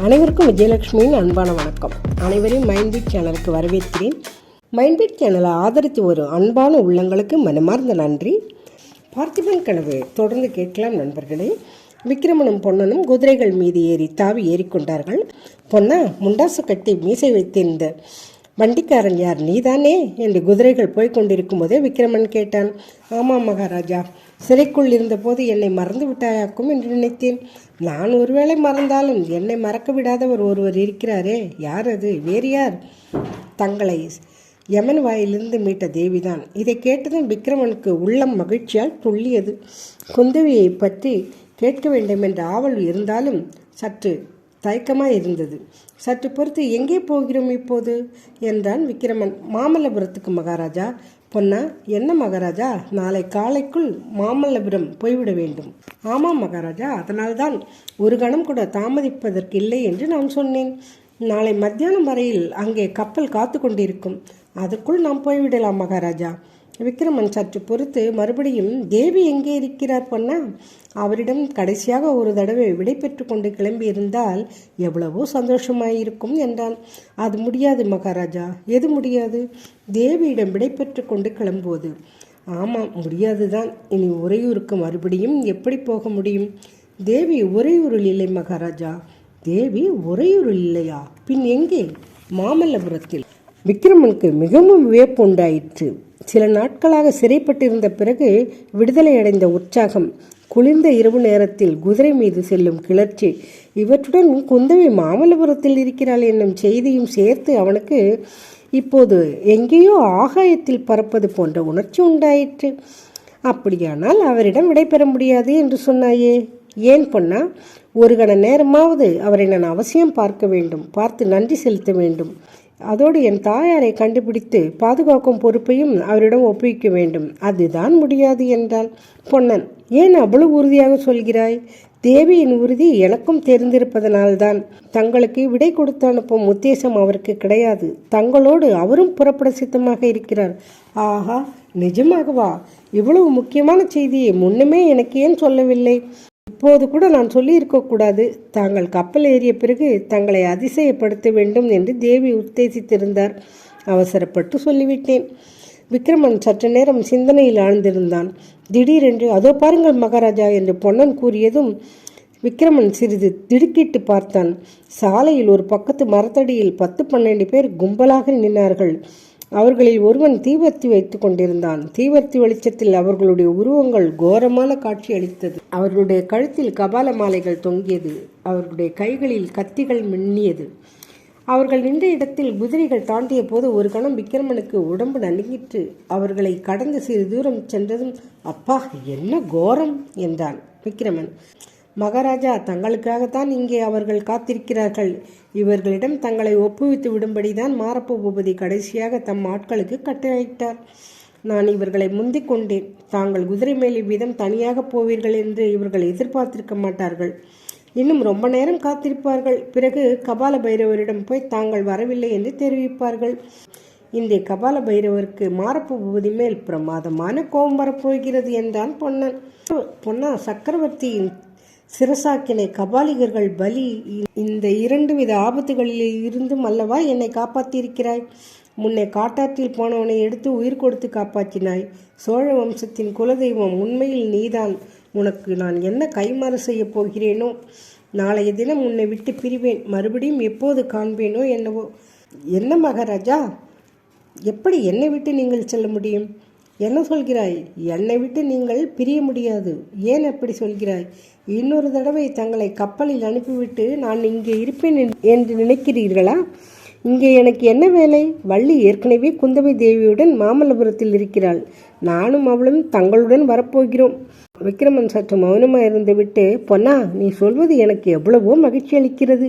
அனைவருக்கும் விஜயலட்சுமியின் அன்பான வணக்கம். அனைவரையும் மைண்ட்பீட் சேனலுக்கு வரவேற்கிறேன். மைண்ட்பீட் சேனலை ஆதரித்து வரும் அன்பான உள்ளங்களுக்கு மனமார்ந்த நன்றி. பார்த்திபன் கனவு தொடர்ந்து கேட்கலாம் நண்பர்களே. விக்ரமனும் பொன்னனும் குதிரைகள் மீது ஏறி தாவி ஏறிக்கொண்டார்கள். பொன்னா, முண்டாசு கட்டி மீசை வைத்திருந்த வண்டிக்காரன் யார், நீதானே என்று குதிரைகள் போய்கொண்டிருக்கும் போதே விக்ரமன் கேட்டான். ஆமாம் மகாராஜா, சிறைக்குள் இருந்தபோது என்னை மறந்து விட்டாயாக்கும் என்று நினைத்தேன். நான் ஒருவேளை மறந்தாலும் என்னை மறக்க விடாதவர் ஒருவர் இருக்கிறாரே, யார் அது? வேறு யார்? தங்களை யமன் வாயிலிருந்து மீட்ட தேவிதான். இதை கேட்டதும் விக்ரமனுக்கு உள்ளம் மகிழ்ச்சியால் துள்ளியது. குந்தவியை பற்றி கேட்க வேண்டும் என்ற ஆவல் இருந்தாலும் சற்று தயக்கமாக இருந்தது. சற்று பொறுத்து எங்கே போகிறோம் இப்போது என்றான் விக்ரமன். மாமல்லபுரத்துக்கு மகாராஜா. பொன்னா, என்ன மகாராஜா, நாளை காலைக்குள் மாமல்லபுரம் போய்விட வேண்டும். ஆமாம் மகாராஜா, அதனால்தான் ஒரு கணம் கூட தாமதிப்பதற்கு இல்லை என்று நான் சொன்னேன். நாளை மத்தியானம் வரையில் அங்கே கப்பல் காத்து கொண்டிருக்கும். அதற்குள் நாம் போய்விடலாம் மகாராஜா. விக்ரமன் சற்று பொறுத்து மறுபடியும், தேவி எங்கே இருக்கிறார் பொன்னா? அவரிடம் கடைசியாக ஒரு தடவை விடை பெற்று கொண்டு கிளம்பியிருந்தால் எவ்வளவோ சந்தோஷமாயிருக்கும் என்றான். அது முடியாது மகாராஜா. எது முடியாது? தேவியிடம் விடை பெற்று கொண்டு கிளம்புவது. ஆமாம், முடியாதுதான். இனி உறையூருக்கு மறுபடியும் எப்படி போக முடியும்? தேவி உறையூரில் இல்லை மகாராஜா. தேவி உறையூரில் இல்லையா? பின் எங்கே? மாமல்லபுரத்தில். விக்ரமனுக்கு மிகவும் வியப்பு உண்டாயிற்று. சில நாட்களாக சிறைப்பட்டிருந்த பிறகு விடுதலை அடைந்த உற்சாகம், குளிர்ந்த இரவு நேரத்தில் குதிரை மீது செல்லும் கிளர்ச்சி, இவற்றுடன் குந்தவி மாமல்லபுரத்தில் இருக்கிறாள் என்னும் செய்தியும் சேர்த்து அவனுக்கு இப்போது எங்கேயோ ஆகாயத்தில் பறப்பது போன்ற உணர்ச்சி உண்டாயிற்று. அப்படியானால் அவரிடம் விடைபெற முடியாது என்று சொன்னாயே, ஏன் பொன்னா? ஒரு கண நேரமாவது அவரை நான் அவசியம் பார்க்க வேண்டும், பார்த்து நன்றி செலுத்த வேண்டும். அதோடு என் தாயாரை கண்டுபிடித்து பாதுகாக்கும் பொறுப்பையும் அவரிடம் ஒப்புவிக்க வேண்டும். அதுதான் முடியாது என்றாள். பொன்னன், ஏன் அவ்வளவு உறுதியாக சொல்கிறாய்? தேவியின் உறுதி எனக்கும் தெரிந்திருப்பதனால்தான். தங்களுக்கு விடை கொடுத்து அனுப்பும் உத்தேசம் அவருக்கு கிடையாது. தங்களோடு அவரும் புறப்பட சித்தமாக இருக்கிறார். ஆஹா, நிஜமாகவா? இவ்வளவு முக்கியமான செய்தியை முன்னமே எனக்கு ஏன் சொல்லவில்லை? இப்போது கூட நான் சொல்லியிருக்கக்கூடாது. தாங்கள் கப்பல் ஏறிய பிறகு தங்களை அதிசயப்படுத்த வேண்டும் என்று தேவி உத்தேசித்திருந்தார். அவசரப்பட்டு சொல்லிவிட்டேன். விக்ரமன் சற்று நேரம் சிந்தனையில் ஆழ்ந்திருந்தான். திடீரென்று, அதோ பாருங்கள் மகாராஜா என்று பொன்னன் கூறியதும் விக்ரமன் சிறிது திடுக்கிட்டு பார்த்தான். சாலையில் ஒரு பக்கத்து மரத்தடியில் 10-12 பேர் கும்பலாக நின்றார்கள். அவர்களில் ஒருவன் தீவர்த்தி வைத்து கொண்டிருந்தான். தீவர்த்தி வெளிச்சத்தில் அவர்களுடைய உருவங்கள் கோரமான காட்சி அளித்தது. அவர்களுடைய கழுத்தில் கபால மாலைகள் தொங்கியது. அவர்களுடைய கைகளில் கத்திகள் மின்னியது. அவர்கள் நின்ற இடத்தில் குதிரைகள் தாண்டிய போது ஒரு கணம் விக்ரமனுக்கு உடம்பு நடுங்கிற்று. அவர்களை கடந்து சிறு தூரம் சென்றதும், அப்பா, என்ன கோரம் என்றான் விக்ரமன். மகாராஜா, தங்களுக்காகத்தான் இங்கே அவர்கள் காத்திருக்கிறார்கள். இவர்களிடம் தங்களை ஒப்புவித்து விடும்படிதான் மாரப்ப பூபதி கடைசியாக தம் ஆட்களுக்கு கட்டளையிட்டார். நான் இவர்களை முந்திக் கொண்டேன். தாங்கள் குதிரை மேல் இவ்விதம் தனியாக போவீர்கள் என்று இவர்கள் எதிர்பார்த்திருக்க மாட்டார்கள். இன்னும் ரொம்ப நேரம் காத்திருப்பார்கள். பிறகு கபால பைரவரிடம் போய் தாங்கள் வரவில்லை என்று தெரிவிப்பார்கள். இந்த கபால பைரவருக்கு மாரப்ப பூபதி மேல் பிரமாதமான கோபம் வரப்போகிறது என்றான் பொன்னன். பொன்னா, சக்கரவர்த்தியின் சிரசாக்கினை கபாலிகர்கள் பலி, இந்த 2 வித ஆபத்துகளில் இருந்தும் அல்லவா என்னை காப்பாற்றியிருக்கிறாய். முன்னே காட்டாற்றில் போனவனை எடுத்து உயிர் கொடுத்து காப்பாற்றினாய். சோழ வம்சத்தின் குலதெய்வம் உண்மையில் நீதான். உனக்கு நான் என்ன கைமாறு செய்ய போகிறேனோ? நாளைய தினம் உன்னை விட்டு பிரிவேன். மறுபடியும் எப்போது காண்பேனோ என்னவோ. என்ன மகாராஜா, எப்படி என்னை விட்டு நீங்கள் செல்ல முடியும்? என்ன சொல்கிறாய்? என்னை விட்டு நீங்கள் பிரிய முடியாது. ஏன் அப்படி சொல்கிறாய்? இன்னொரு தடவை தங்களை கப்பலில் அனுப்பிவிட்டு நான் இங்கே இருப்பேன் என்று நினைக்கிறீர்களா? இங்கே எனக்கு என்ன வேலை? வள்ளி ஏற்கனவே குந்தவை தேவியுடன் மாமல்லபுரத்தில் இருக்கிறாள். நானும் அவளும் தங்களுடன் வரப்போகிறோம். விக்ரமன் சற்று மௌனமாக இருந்து விட்டு, பொன்னா, நீ சொல்வது எனக்கு எவ்வளவோ மகிழ்ச்சி அளிக்கிறது.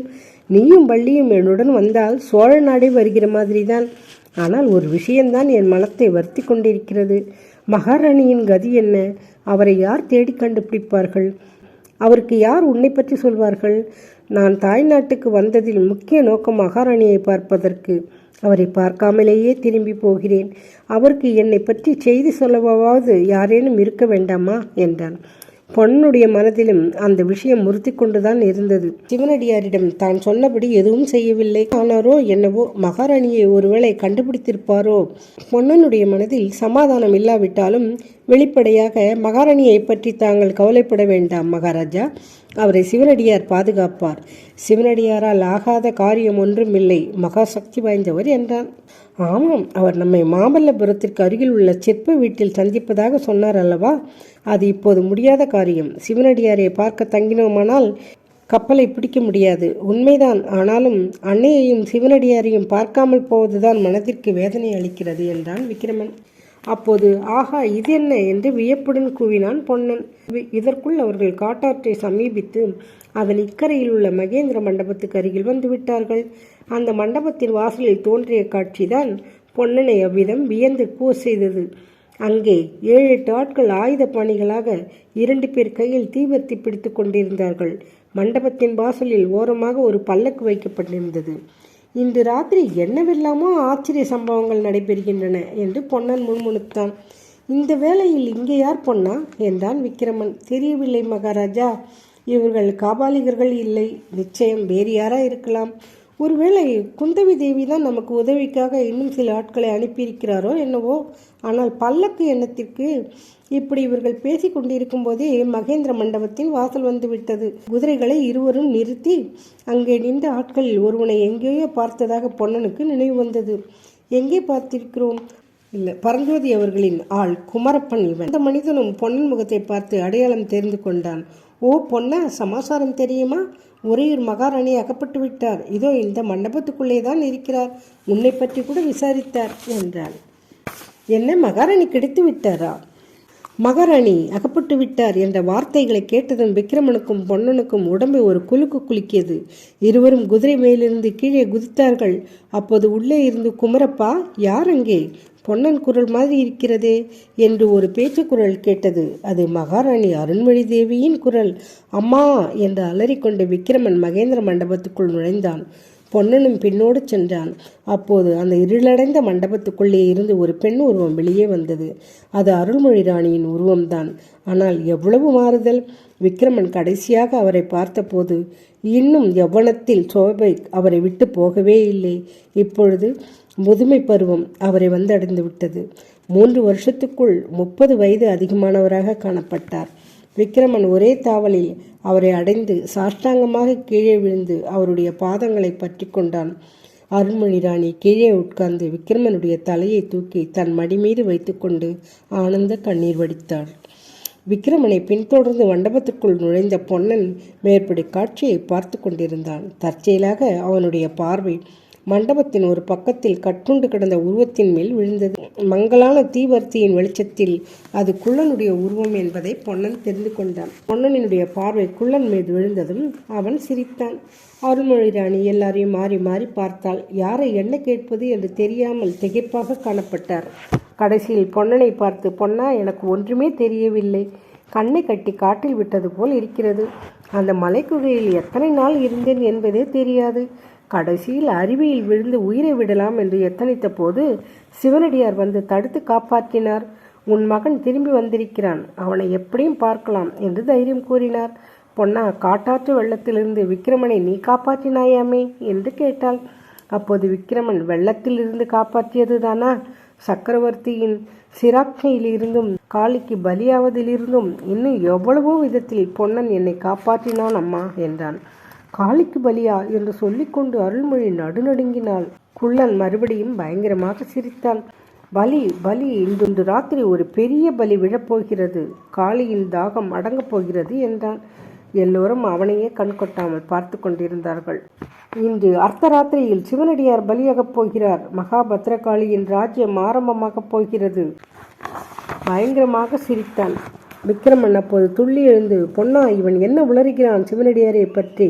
நீயும் வள்ளியும் என்னுடன் வந்தால் சோழ நாடே வருகிற மாதிரி தான். ஆனால் ஒரு விஷயம்தான் என் மனத்தை வருத்தி கொண்டிருக்கிறது. மகாராணியின் கதி என்ன? அவரை யார் தேடி கண்டுபிடிப்பார்கள்? அவருக்கு யார் உன்னை பற்றி சொல்வார்கள்? நான் தாய் நாட்டுக்கு வந்ததில் முக்கிய நோக்கம் மகாராணியை பார்ப்பதற்கு. அவரை பார்க்காமலேயே திரும்பி போகிறேன். அவருக்கு என்னை பற்றி செய்தி சொல்லவாவது யாரேனும் இருக்க வேண்டாமா என்றான். பொன்னுடைய மனதிலும் அந்த விஷயம் முறுத்தி கொண்டுதான் இருந்தது. சிவனடியாரிடம் தான் சொன்னபடி எதுவும் செய்யவில்லை. ஆனாரோ என்னவோ மகாராணியை ஒருவேளை கண்டுபிடித்திருப்பாரோ. பொன்னனுடைய மனதில் சமாதானம் இல்லாவிட்டாலும் வெளிப்படையாக மகாராணியை பற்றி தாங்கள் கவலைப்பட வேண்டாம் மகாராஜா, அவரை சிவனடியார் பாதுகாப்பார். சிவனடியாரால் ஆகாத காரியம் ஒன்றும் இல்லை, மகா சக்தி வாய்ந்தவர் என்றான். ஆமாம், அவர் நம்மை மாமல்லபுரத்திற்கு அருகில் உள்ள சிற்ப வீட்டில் சந்திப்பதாக சொன்னார் அல்லவா? அது இப்போது முடியாத காரியம். சிவனடியாரை பார்க்க தங்கினோமானால் கப்பலை பிடிக்க முடியாது. உண்மைதான். ஆனாலும் அன்னையையும் சிவனடியாரையும் பார்க்காமல் போவதுதான் மனதிற்கு வேதனை அளிக்கிறது என்றான் விக்கிரமன். அப்போது ஆஹா, இது என்ன என்று வியப்புடன் கூவினான் பொன்னன். இதற்குள் அவர்கள் காட்டாற்றை சமீபித்து அதன் இக்கரையில் உள்ள மகேந்திர மண்டபத்துக்கு அருகில் வந்து விட்டார்கள். அந்த மண்டபத்தின் வாசலில் தோன்றிய காட்சிதான் பொன்னனை அவ்விதம் வியந்து கூற செய்தது. அங்கே 7-8 ஆட்கள் ஆயுத பாணிகளாக 2 பேர் கையில் தீவர்த்தி பிடித்து கொண்டிருந்தார்கள். மண்டபத்தின் வாசலில் ஓரமாக ஒரு பல்லக்கு வைக்கப்பட்டிருந்தது. இன்று ராத்திரி என்னவெல்லாமோ ஆச்சரிய சம்பவங்கள் நடைபெறுகின்றன என்று பொன்னன் முணுமுணுத்தான். இந்த வேளையில் இங்கே யார் பொன்னா என்றான் விக்கிரமன். தெரியவில்லை மகாராஜா, இவர்கள் காபாலிகர்கள் இல்லை, நிச்சயம் வேறு யாரா இருக்கலாம். ஒருவேளை குந்தவி தேவி தான் நமக்கு உதவிக்காக இன்னும் சில ஆட்களை அனுப்பியிருக்கிறாரோ என்னவோ. ஆனால் பல்லக்கு எண்ணத்திற்கு? இப்படி இவர்கள் பேசி கொண்டிருக்கும் போதே மகேந்திர மண்டபத்தின் வாசல் வந்து விட்டது. குதிரைகளை இருவரும் நிறுத்தி அங்கே நின்ற ஆட்களில் ஒருவனை எங்கேயோ பார்த்ததாக பொன்னனுக்கு நினைவு வந்தது. எங்கே பார்த்திருக்கிறோம்? இல்லை, பரஞ்சோதி அவர்களின் ஆள் குமரப்பன் இவன். அந்த மனிதனும் பொன்னன் முகத்தை பார்த்து அடையாளம் தெரிந்து கொண்டான். ஓ பொன்னா, சமாசாரம் தெரியுமா? உறையூர் மகாராணி அகப்பட்டு விட்டார். இதோ இந்த மண்டபத்துக்குள்ளே தான் இருக்கிறார். உன்னை பற்றி கூட விசாரித்தார் என்றாள். என்ன, மகாராணி கிடைத்து விட்டாரா? மகாராணி அகப்பட்டு விட்டார் என்ற வார்த்தைகளை கேட்டதும் விக்கிரமனுக்கும் பொன்னனுக்கும் உடம்பை ஒரு குலுக்கு குலுக்கியது. இருவரும் குதிரை மேலிருந்து கீழே குதித்தார்கள். அப்போது உள்ளே இருந்து குமரப்பா, யார் அங்கே? பொன்னன் குரல் மாதிரி இருக்கிறதே என்று ஒரு பேச்சு குரல் கேட்டது. அது மகாராணி அருண்மொழி தேவியின் குரல். அம்மா என்று அலறிக்கொண்டு விக்கிரமன் மகேந்திர மண்டபத்துக்குள் நுழைந்தான். பொன்னனும் பின்னோடு சென்றான். அப்போது அந்த இருளடைந்த மண்டபத்துக்குள்ளே இருந்து ஒரு பெண் உருவம் வெளியே வந்தது. அது அருள்மொழி ராணியின் உருவம்தான். ஆனால் எவ்வளவு மாறுதல்! விக்கிரமன் கடைசியாக அவரை பார்த்தபோது இன்னும் யௌவனத்தில் சோபை அவரை விட்டு போகவே இல்லை. இப்பொழுது முதுமை பருவம் அவரை வந்தடைந்து விட்டது. 3 வருஷத்துக்குள் 30 வயது அதிகமானவராக காணப்பட்டார். விக்கிரமன் ஒரே தாவலில் அவரை அடைந்து சாஷ்டாங்கமாக கீழே விழுந்து அவருடைய பாதங்களை பற்றி கொண்டான். அருள்மொழி ராணி கீழே உட்கார்ந்து விக்கிரமனுடைய தலையை தூக்கி தன் மடி மீது வைத்துக்கொண்டு ஆனந்த கண்ணீர் வடித்தாள். விக்கிரமனை பின்தொடர்ந்து மண்டபத்துக்குள் நுழைந்த பொன்னன் மேற்படி காட்சியை பார்த்து கொண்டிருந்தான். தற்செயலாக அவனுடைய பார்வை மண்டபத்தின் ஒரு பக்கத்தில் கட்டுண்டு கிடந்த உருவத்தின் மேல் விழுந்தது. மங்கலான தீவர்த்தியின் வெளிச்சத்தில் அது குள்ளனுடைய உருவம் என்பதை பொன்னன் தெரிந்து கொண்டான். பொன்னனினுடைய பார்வை குள்ளன் மீது விழுந்ததும் அவன் சிரித்தான். அருள்மொழி ராணி எல்லாரையும் மாறி மாறி பார்த்தாள். யாரை என்ன கேட்பது என்று தெரியாமல் திகைப்பாக காணப்பட்டார். கடைசியில் பொன்னனை பார்த்து, பொன்னா, எனக்கு ஒன்றுமே தெரியவில்லை. கண்ணை கட்டி காட்டில் விட்டது போல் இருக்கிறது. அந்த மலைக்குகையில் எத்தனை நாள் இருந்தேன் என்பதே தெரியாது. கடைசியில் அருவியில் விழுந்து உயிரை விடலாம் என்று எத்தனித்த போது சிவனடியார் வந்து தடுத்து காப்பாற்றினார். உன் மகன் திரும்பி வந்திருக்கிறான், அவனை எப்படியும் பார்க்கலாம் என்று தைரியம் கூறினார். பொன்னா, காட்டாற்று வெள்ளத்திலிருந்து விக்கிரமனை நீ காப்பாற்றினாயாமே என்று கேட்டாள். அப்போது விக்கிரமன் வெள்ளத்திலிருந்து காப்பாற்றியது தானா? சக்கரவர்த்தியின் சிராக்னியிலிருந்தும் காளிக்கு பலியாவதிலிருந்தும் இன்னும் எவ்வளவோ விதத்தில் பொன்னன் என்னை காப்பாற்றினான் அம்மா என்றான். காளிக்கு பலியா என்று சொல்லிக்கொண்டு அருள்மொழி நடுநடுங்கினாள். குள்ளன் மறுபடியும் பயங்கரமாக சிரித்தான். பலி பலி, இன்று ராத்திரி ஒரு பெரிய பலி விழப்போகிறது. காளியின் தாகம் அடங்கப் போகிறது என்றான். எல்லோரும் அவனையே கண்கொட்டாமல் பார்த்து கொண்டிருந்தார்கள். இன்று அர்த்தராத்திரியில் சிவனடியார் பலியாகப் போகிறார். மகாபத்ரகாளியின் ராஜ்யம் ஆரம்பமாகப் போகிறது. பயங்கரமாக சிரித்தான். விக்கிரமன் அப்போது துள்ளி எழுந்து, பொன்னா, இவன் என்ன உளறுகிறான் சிவனடியாரை பற்றி?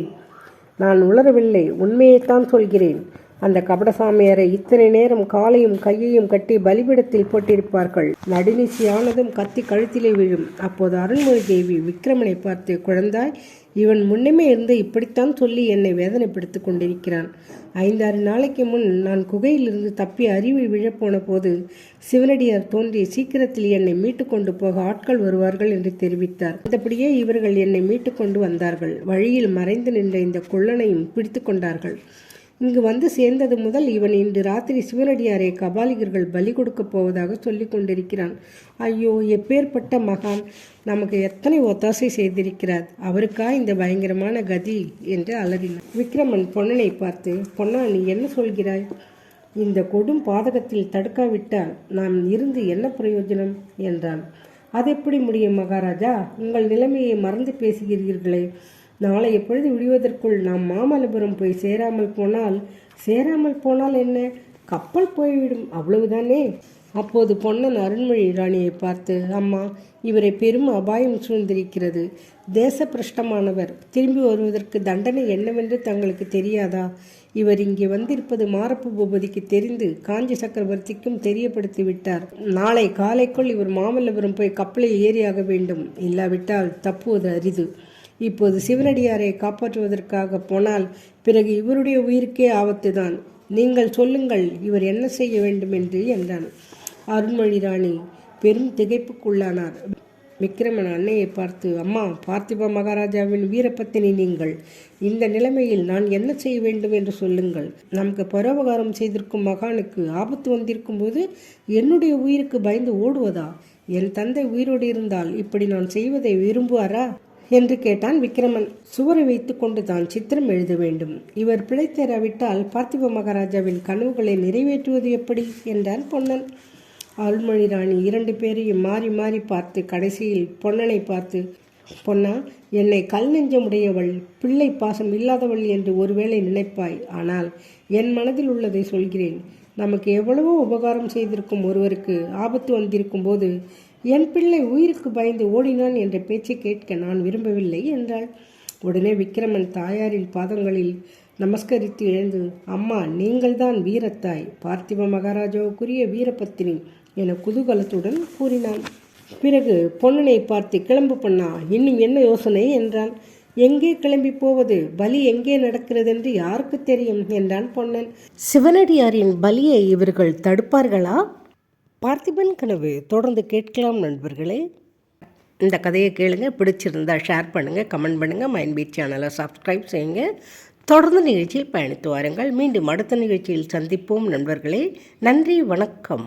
நான் உளரவில்லை, உண்மையைத்தான் சொல்கிறேன். அந்த கபடசாமியாரை இத்தனை நேரம் காலையும் கையையும் கட்டி பலிபிடத்தில் போட்டிருப்பார்கள். நடுநிசியானதும் கத்தி கழுத்திலே விழும். அப்போது அருள்மொழி தேவி விக்ரமனை பார்த்து, குழந்தாய், இவன் முன்னமே இருந்து இப்படித்தான் சொல்லி என்னை வேதனைப்படுத்திக் கொண்டிருக்கிறான். 5-6 நாளைக்கு முன் நான் குகையிலிருந்து தப்பி அறிவு விழப்போன போது சிவனடியார் தோன்றி சீக்கிரத்தில் என்னை மீட்டு கொண்டு போக ஆட்கள் வருவார்கள் என்று தெரிவித்தார். அந்தபடியே இவர்கள் என்னை மீட்டு கொண்டு வந்தார்கள். வழியில் மறைந்து நின்ற இந்த கொள்ளனையும் பிடித்து கொண்டார்கள். இங்கு வந்து சேர்ந்தது முதல் இவன் இன்று ராத்திரி சிவனடியாரை கபாலிகர்கள் பலி கொடுக்கப் போவதாக சொல்லி கொண்டிருக்கிறான். ஐயோ, எப்பேற்பட்ட மகான்! நமக்கு எத்தனை ஒத்தாசை செய்திருக்கிறார்! அவருக்கா இந்த பயங்கரமான கதி என்று அலறினான். விக்ரமன் பொன்னனை பார்த்து, பொன்னா, நீ என்ன சொல்கிறாய்? இந்த கொடும் பாதகத்தில் தடுக்காவிட்டால் நாம் இருந்து என்ன பிரயோஜனம் என்றான். அது எப்படி முடியும் மகாராஜா? உங்கள் நிலைமையை மறந்து பேசுகிறீர்களே. நாளை எப்பொழுது விடுவதற்குள் நாம் மாமல்லபுரம் போய் சேராமல் போனால் என்ன? கப்பல் போய்விடும், அவ்வளவுதானே. அப்போது பொன்னன் அருள்மொழி ராணியை பார்த்து, அம்மா, இவரை பெரும் அபாயம் சூழ்ந்திருக்கிறது. தேச பிரஷ்டமானவர். திரும்பி வருவதற்கு தண்டனை என்னவென்று தங்களுக்கு தெரியாதா? இவர் இங்கே வந்திருப்பது மாரப்ப பூபதிக்கு தெரிந்து காஞ்சி சக்கரவர்த்திக்கும் தெரியப்படுத்தி விட்டார். நாளை காலைக்குள் இவர் மாமல்லபுரம் போய் கப்பலில் ஏறியாக வேண்டும். இல்லாவிட்டால் தப்புவது அரிது. இப்போது சிவனடியாரை காப்பாற்றுவதற்காக போனால் பிறகு இவருடைய உயிருக்கே ஆபத்துதான். நீங்கள் சொல்லுங்கள், இவர் என்ன செய்ய வேண்டும் என்று என்றான். அருள்மொழி ராணி பெரும் திகைப்புக்குள்ளானார். விக்ரமன் அன்னையை பார்த்து, அம்மா, பார்த்திப மகாராஜாவின் வீரப்பத்தினி நீங்கள். இந்த நிலைமையில் நான் என்ன செய்ய வேண்டும் என்று சொல்லுங்கள். நமக்கு பரோபகாரம் செய்திருக்கும் மகானுக்கு ஆபத்து வந்திருக்கும் போது என்னுடைய உயிருக்கு பயந்து ஓடுவதா? என் தந்தை உயிரோடு இருந்தால் இப்படி நான் செய்வதை விரும்புவாரா என்று கேட்டான் விக்ரமன். சுவரை வைத்து கொண்டு தான் சித்திரம் எழுத வேண்டும். இவர் பிழைத்தேராவிட்டால் பார்த்திப மகாராஜாவின் கனவுகளை நிறைவேற்றுவது எப்படி என்றான் பொன்னன். அருள்மொழி ராணி 2 பேரையும் மாறி மாறி பார்த்து கடைசியில் பொன்னனை பார்த்து, பொன்னா, என்னை கல் நெஞ்சமுடையவள், பிள்ளை பாசம் இல்லாதவள் என்று ஒருவேளை நினைப்பாய். ஆனால் என் மனதில் உள்ளதை சொல்கிறேன். நமக்கு எவ்வளவோ உபகாரம் செய்திருக்கும் ஒருவருக்கு ஆபத்து வந்திருக்கும் போது என் பிள்ளை உயிருக்கு பயந்து ஓடினான் என்ற பேச்சை கேட்க நான் விரும்பவில்லை என்றாள். உடனே விக்ரமன் தாயாரின் பாதங்களில் நமஸ்கரித்து எழுந்து, அம்மா, நீங்கள்தான் வீரத்தாய், பார்த்திப மகாராஜாவுக்குரிய வீரபத்தினி என குதூகலத்துடன் கூறினான். பிறகு பொன்னனை பார்த்து, கிளம்பு பொன்னா, இன்னும் என்ன யோசனை என்றான். எங்கே கிளம்பி போவது? பலி எங்கே நடக்கிறதென்று யாருக்கு தெரியும் என்றான் பொன்னன். சிவனடியாரின் பலியை இவர்கள் தடுப்பார்களா? பார்த்திபன் கனவு தொடர்ந்து கேட்கலாம் நண்பர்களே. இந்த கதையை கேளுங்க. பிடிச்சிருந்தா ஷேர் பண்ணுங்கள், கமெண்ட் பண்ணுங்கள், மைண்ட்பீட் சேனலை சப்ஸ்கிரைப் செய்யுங்க. தொடர்ந்து நிகழ்ச்சியில் பயணித்து வாருங்கள். மீண்டும் அடுத்த நிகழ்ச்சியில் சந்திப்போம் நண்பர்களே. நன்றி, வணக்கம்.